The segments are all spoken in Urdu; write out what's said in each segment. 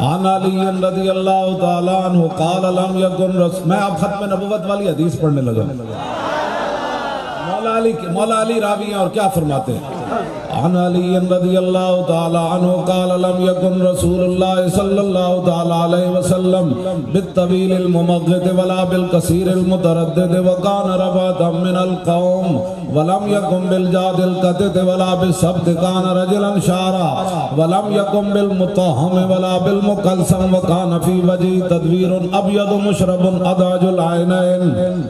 عن علی رضی اللہ تعالیٰ عنہ قال لم یکن رسول، میں اب ختم نبوت والی حدیث پڑھنے لگا۔ مولا علی راوی ہیں اور کیا فرماتے ہیں؟ عن علی رضی اللہ تعالیٰ عنہ قال لم یکن رسول اللہ صلی اللہ تعالیٰ علیہ وسلم بالطویل الممغط ولا بالقصیر المتردد وکان رباتا من القوم ولم یکن بالجاد القطت ولا بالسبت کان رجلا شارا ولم یکن بالمطہم ولا بالمقلسم وکان فی وجی تدویر ابید مشرب اداج العینین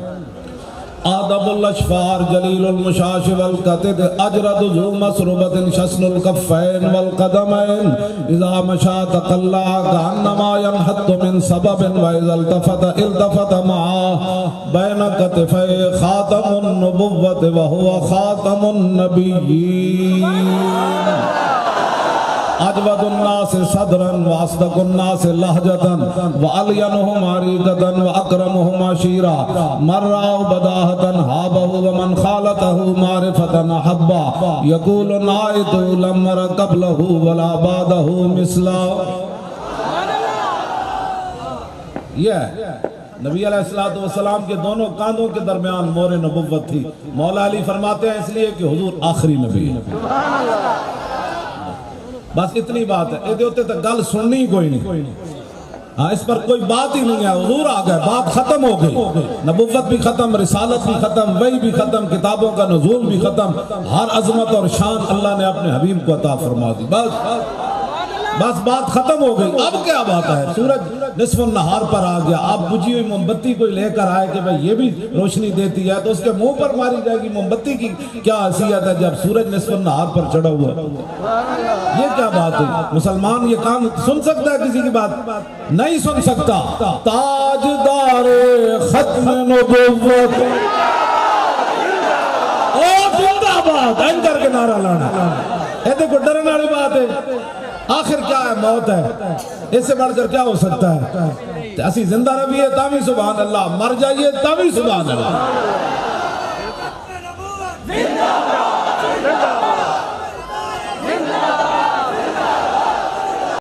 آدب الاشفار جلیل المشاش والقطد اجرد ذو مسربت شسن الکفین والقدمین اذا مشا تقلع کانما ینحط من سبب واذا التفت معا بین کتفی خاتم النبوت وهو خاتم النبیین اجود الناس صدرا واصدق الناس لہجتا وعلینہم عریقتا واکرمہم عشیرا من راو بداہتا حابہ ومن خالتہ معرفتا حبا یقول نائت لم مر قبلہ ولا بعدہ مثلا۔ یہ نبی علیہ السلام کے دونوں کاندھوں کے درمیان مور نبوت تھی۔ مولا علی فرماتے ہیں اس لیے کہ حضور آخری نبی ہے۔ بس اتنی بات ہے، یہ ہوتے تو گل سننی کوئی نہیں، ہاں اس پر کوئی بات ہی نہیں ہے، حضور آ گئے، بات ختم ہو گئی، نبوت بھی ختم، رسالت بھی ختم، وحی بھی ختم، کتابوں کا نزول بھی ختم، ہر عظمت اور شان اللہ نے اپنے حبیب کو عطا فرما دی، بس بات ختم ہو گئی۔ اب کیا بات ہے؟ سورج نصف النہار پر آ گیا، آپ بجھی ہوئی موم بتی کوئی لے کر آئے کہ بھئی یہ بھی روشنی دیتی ہے تو اس کے منہ پر ماری جائے گی۔ موم بتی کی کیا حیثیت ہے جب سورج نصف النہار پر چڑھا ہوا؟ یہ کیا بات ہے؟ مسلمان یہ کام سن سکتا ہے کسی کی بات؟ نہیں سن سکتا۔ تاجدار ختم نبوت او زندہ باد این کر کے نعرہ لانا، اے دیکھو ڈرنے والی بات ہے۔ آخر کیا ہے؟ موت ہے، اس سے بڑھ کر کیا ہو سکتا ہے؟ اسی زندہ رہیے تاوی سبحان اللہ، مر جائیے تاوی سبحان اللہ۔